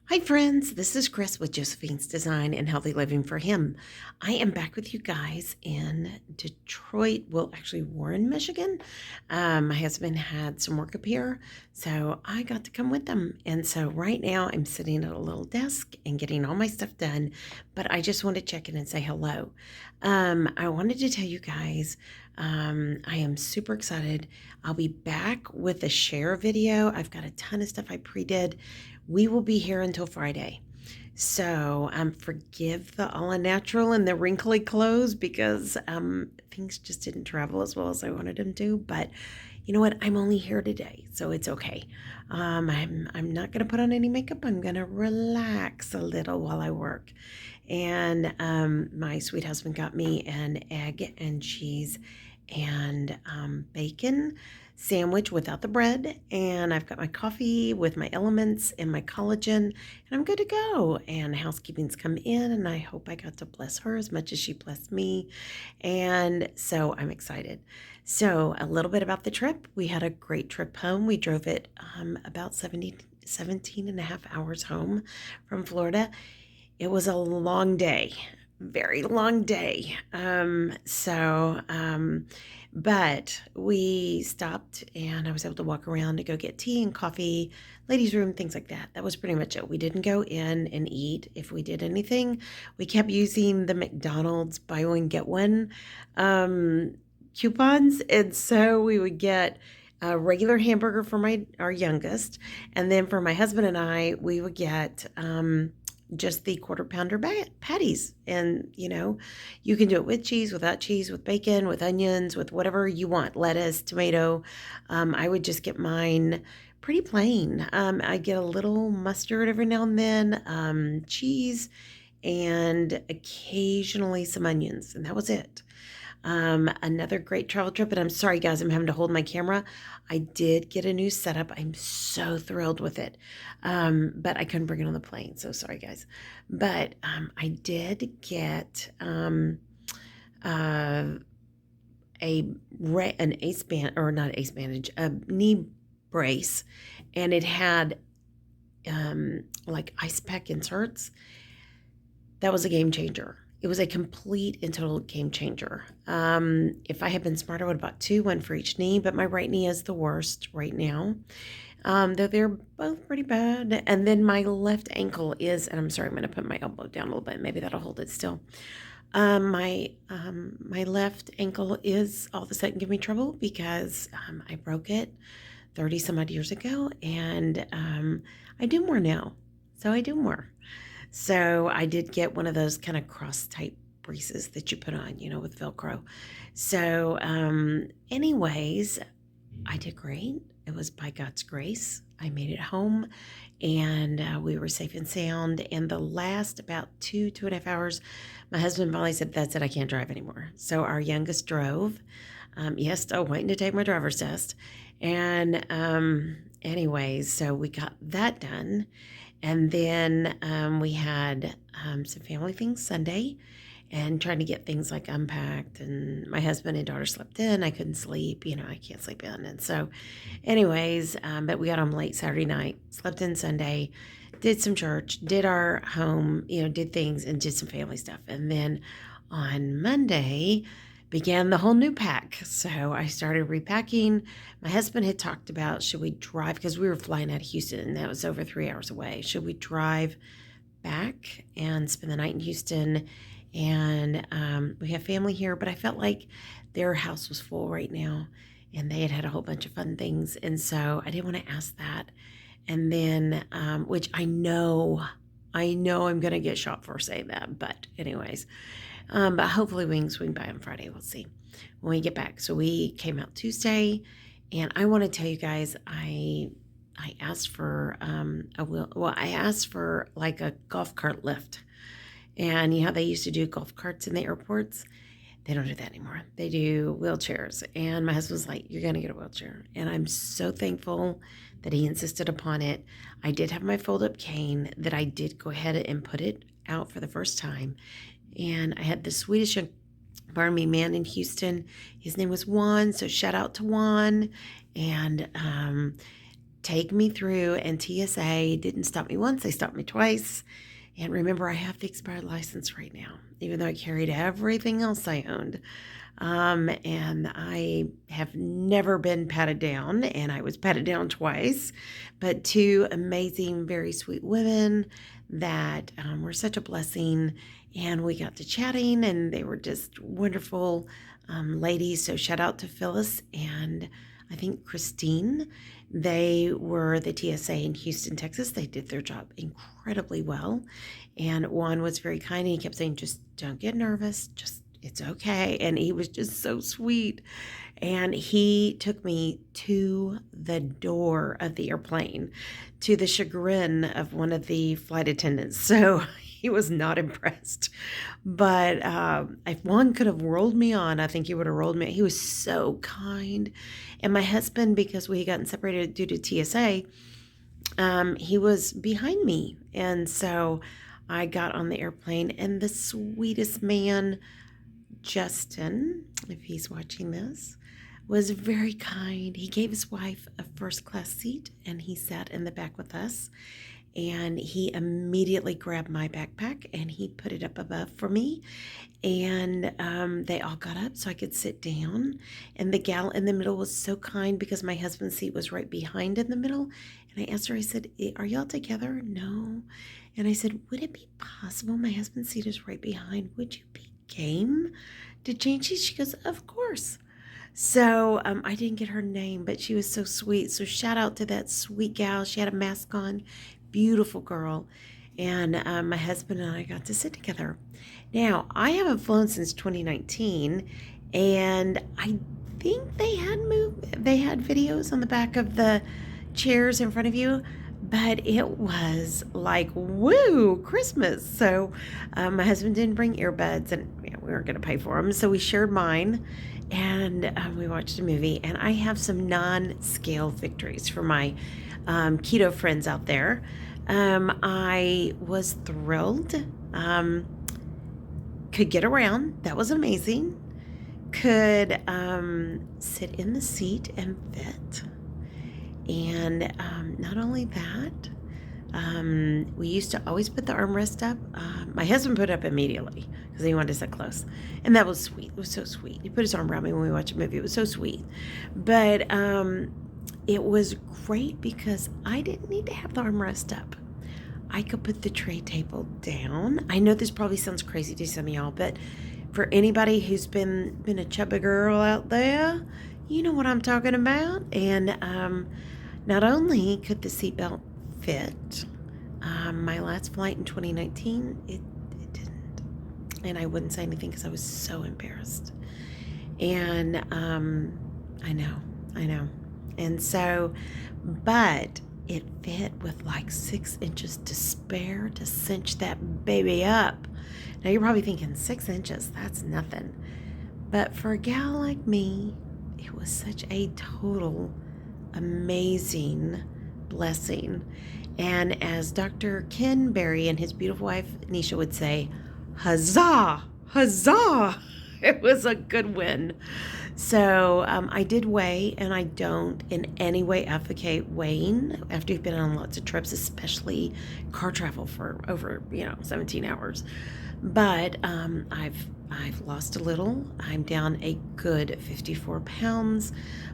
Hi, friends. This is Chris with Josephine's Design and Healthy Living for Him. I am back with you guys in Detroit. Well, actually, Warren, Michigan. My husband had some work up here, so I got to come with them. And so right now, I'm sitting at a little desk and getting all my stuff done. But I just want to check in and say hello. I wanted to tell you guys. I am super excited. I'll be back with a share video. I've got a ton of stuff I pre-did. We will be here until Friday. So forgive the all unnatural and the wrinkly clothes because things just didn't travel as well as I wanted them to. But you know what? I'm only here today, so it's okay. I'm not going to put on any makeup. I'm going to relax a little while I work. And my sweet husband got me an egg and cheese and bacon sandwich without the bread, and I've got my coffee with my elements and my collagen, and I'm good to go. And housekeeping's come in, and I hope I got to bless her as much as she blessed me, and so I'm excited. So a little bit about the trip. We had a great trip home. We drove it about 17 and a half hours home from Florida. It was a long day, very long day. But we stopped and I was able to walk around to go get tea and coffee, ladies' room, things like that. That was pretty much it. We didn't go in and eat. If we did anything, we kept using the McDonald's buy one, get one coupons. And so we would get a regular hamburger for our youngest. And then for my husband and I, we would get just the quarter pounder patties. And, you can do it with cheese, without cheese, with bacon, with onions, with whatever you want, lettuce, tomato. I would just get mine pretty plain. I get a little mustard every now and then, cheese, and occasionally some onions. And that was it. Another great travel trip, and I'm sorry guys, I'm having to hold my camera. I did get a new setup. I'm so thrilled with it. But I couldn't bring it on the plane, so sorry guys. But I did get an ace band, or not ace bandage, a knee brace, and it had like ice pack inserts. That was a game changer. It was a complete and total game changer. If I had been smart, I would have bought two, one for each knee, but my right knee is the worst right now. Though they're both pretty bad. And then my left ankle is, and I'm sorry, I'm going to put my elbow down a little bit. Maybe that'll hold it still. My left ankle is all of a sudden giving me trouble because I broke it 30 some odd years ago, and I do more now. So I do more. So I did get one of those kind of cross type braces that you put on, with Velcro. So anyways, I did great. It was by God's grace. I made it home, and we were safe and sound. And the last about 2.5 hours, my husband finally said, "That's it, I can't drive anymore." So our youngest drove. Yes, still waiting to take my driver's test. And anyways, so we got that done. And then we had some family things Sunday and trying to get things like unpacked. And my husband and daughter slept in. I couldn't sleep. I can't sleep in. And so anyways, but we got home late Saturday night, slept in Sunday, did some church, did our home, did things and did some family stuff. And then on Monday began the whole new pack. So I started repacking. My husband had talked about, should we drive, because we were flying out of Houston and that was over 3 hours away. Should we drive back and spend the night in Houston? And we have family here, but I felt like their house was full right now and they had a whole bunch of fun things. And so I didn't want to ask that. And then, which I know I'm going to get shot for saying that, but anyways, but hopefully we can swing by on Friday. We'll see when we get back. So we came out Tuesday, and I want to tell you guys, I asked for I asked for like a golf cart lift. And they used to do golf carts in the airports. They don't do that anymore. They do wheelchairs. And my husband's like, "You're going to get a wheelchair." And I'm so thankful that he insisted upon it. I did have my fold-up cane that I did go ahead and put it out for the first time. And I had the sweetest man in Houston. His name was Juan, so shout out to Juan. And take me through, and TSA didn't stop me once, they stopped me twice. And remember, I have the expired license right now, even though I carried everything else I owned. And I have never been patted down, and I was patted down twice, but two amazing, very sweet women that were such a blessing. And we got to chatting, and they were just wonderful ladies. So shout out to Phyllis and I think Christine. They were the TSA in Houston, Texas. They did their job incredibly well. And Juan was very kind, and he kept saying, just don't get nervous. Just, it's okay. And he was just so sweet. And he took me to the door of the airplane, to the chagrin of one of the flight attendants. So he was not impressed. But if Juan could have rolled me on, I think he would have rolled me. He was so kind. And my husband, because we had gotten separated due to TSA, he was behind me. And so I got on the airplane, and the sweetest man, Justin, if he's watching this, was very kind. He gave his wife a first-class seat, and he sat in the back with us. And he immediately grabbed my backpack and he put it up above for me. And they all got up so I could sit down. And the gal in the middle was so kind because my husband's seat was right behind in the middle. And I asked her, I said, are y'all together? No. And I said, would it be possible my husband's seat is right behind? Would you be game to change seats? She goes, of course. So I didn't get her name, but she was so sweet. So shout out to that sweet gal. She had a mask on. Beautiful girl. And my husband and I got to sit together. Now, I haven't flown since 2019, and I think they had videos on the back of the chairs in front of you, but it was like, woo, Christmas. So my husband didn't bring earbuds, and we weren't going to pay for them, so we shared mine, and we watched a movie. And I have some non-scale victories for my keto friends out there. I was thrilled. Could get around. That was amazing. Could sit in the seat and fit. And not only that, we used to always put the armrest up. My husband put it up immediately because he wanted to sit close. And that was sweet. It was so sweet. He put his arm around me when we watched a movie. It was so sweet. But it was great because I didn't need to have the armrest up. I could put the tray table down. I know this probably sounds crazy to some of y'all, but for anybody who's been a chubby girl out there, you know what I'm talking about. And not only could the seatbelt fit, my last flight in 2019, it didn't. And I wouldn't say anything because I was so embarrassed. And I know. And so, but it fit with like 6 inches to spare to cinch that baby up. Now you're probably thinking 6 inches, that's nothing. But for a gal like me, it was such a total amazing blessing. And as Dr. Ken Berry and his beautiful wife, Nisha, would say, huzzah, huzzah. It was a good win. So I did weigh, and I don't in any way advocate weighing after you've been on lots of trips, especially car travel for over 17 hours. But I've lost a little. I'm down a good 54 pounds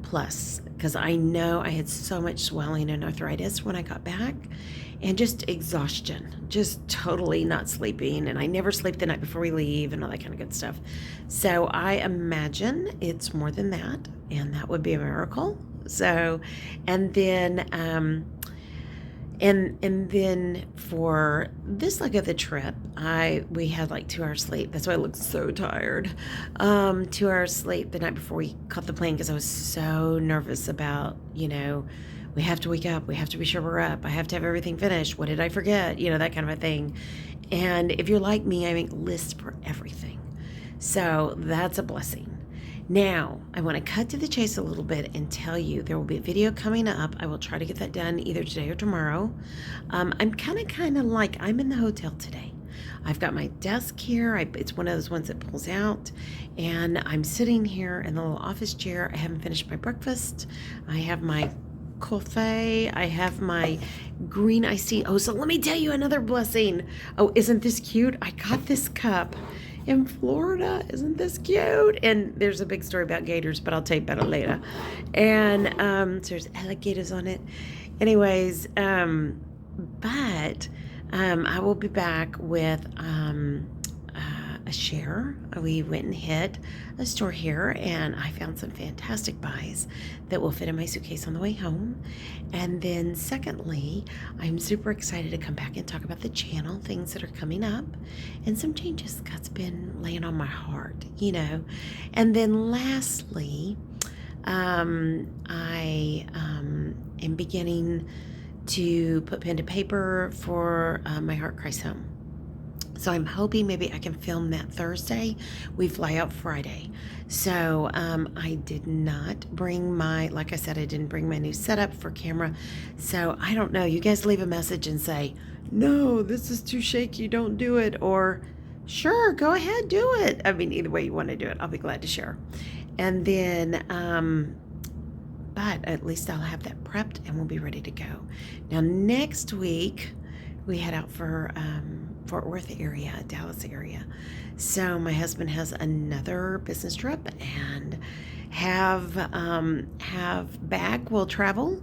plus because I know I had so much swelling and arthritis when I got back. And just exhaustion, just totally not sleeping. And I never sleep the night before we leave and all that kind of good stuff. So I imagine it's more than that. And that would be a miracle. So, and then for this leg of the trip, we had like 2 hours sleep. That's why I looked so tired. 2 hours sleep the night before we caught the plane because I was so nervous about, we have to wake up. We have to be sure we're up. I have to have everything finished. What did I forget? That kind of a thing. And if you're like me, I make lists for everything. So that's a blessing. Now, I want to cut to the chase a little bit and tell you there will be a video coming up. I will try to get that done either today or tomorrow. I'm kind of like I'm in the hotel today. I've got my desk here. It's one of those ones that pulls out. And I'm sitting here in the little office chair. I haven't finished my breakfast. I have my coffee. I have my green iced tea. Oh, so let me tell you another blessing. Oh, isn't this cute? I got this cup in Florida. Isn't this cute? And there's a big story about gators, but I'll tell you about it later. And so there's alligators on it. Anyways, but I will be back with a share. We went and hit a store here, and I found some fantastic buys that will fit in my suitcase on the way home. And then secondly, I'm super excited to come back and talk about the channel, things that are coming up, and some changes God's been laying on my heart, And then lastly, I am beginning to put pen to paper for My Heart Cries Home. So I'm hoping maybe I can film that Thursday. We fly out Friday. So I did not bring like I said, I didn't bring my new setup for camera. So I don't know. You guys leave a message and say, no, this is too shaky, don't do it. Or sure, go ahead, do it. I mean, either way you want to do it, I'll be glad to share. And then, but at least I'll have that prepped and we'll be ready to go. Now, next week, we head out for Fort Worth area, Dallas area. So my husband has another business trip, and have bag will travel,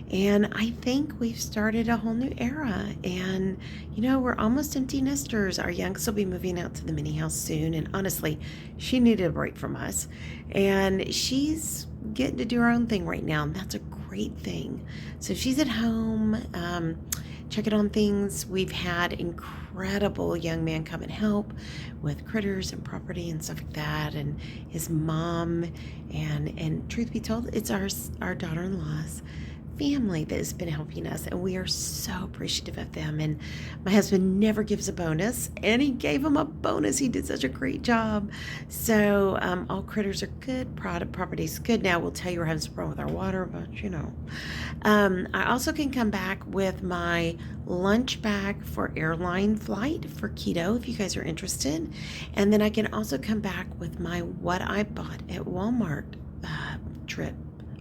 and I think we've started a whole new era. And we're almost empty nesters. Our youngest will be moving out to the mini house soon, and honestly, she needed a break from us, and she's getting to do her own thing right now, and that's a great thing. So she's at home, checking on things. We've had incredible young man come and help with critters and property and stuff like that, and his mom, and truth be told, it's our daughter-in-law's family that has been helping us, and we are so appreciative of them. And my husband never gives a bonus, and he gave him a bonus. He did such a great job. So all critters are good, property's good. Now we'll tell you we're having some problem with our water, but I also can come back with my lunch bag for airline flight for keto if you guys are interested. And then I can also come back with my what I bought at Walmart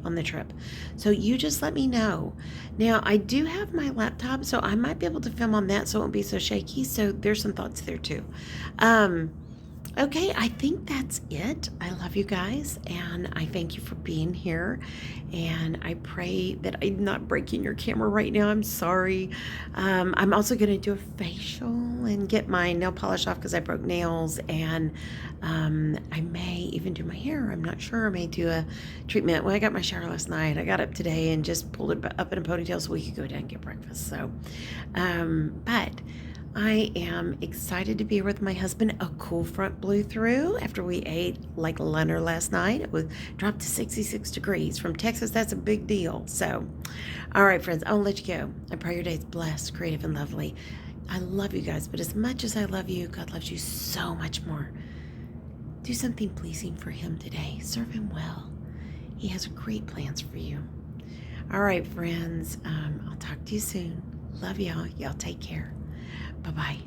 on the trip. So you just let me know. Now, I do have my laptop, so I might be able to film on that so it won't be so shaky. So there's some thoughts there too. Okay, I think that's it. I love you guys, and I thank you for being here. And I pray that I'm not breaking your camera right now. I'm sorry. I'm also going to do a facial and get my nail polish off because I broke nails. And I may even do my hair. I'm not sure. I may do a treatment. Well, I got my shower last night. I got up today and just pulled it up in a ponytail so we could go down and get breakfast. So, but I am excited to be here with my husband. A cool front blew through after we ate like lunner last night. It was dropped to 66 degrees. From Texas, that's a big deal. So, all right, friends, I'll let you go. I pray your day's blessed, creative, and lovely. I love you guys, but as much as I love you, God loves you so much more. Do something pleasing for him today. Serve him well. He has great plans for you. All right, friends, I'll talk to you soon. Love y'all. Y'all take care. Bye-bye.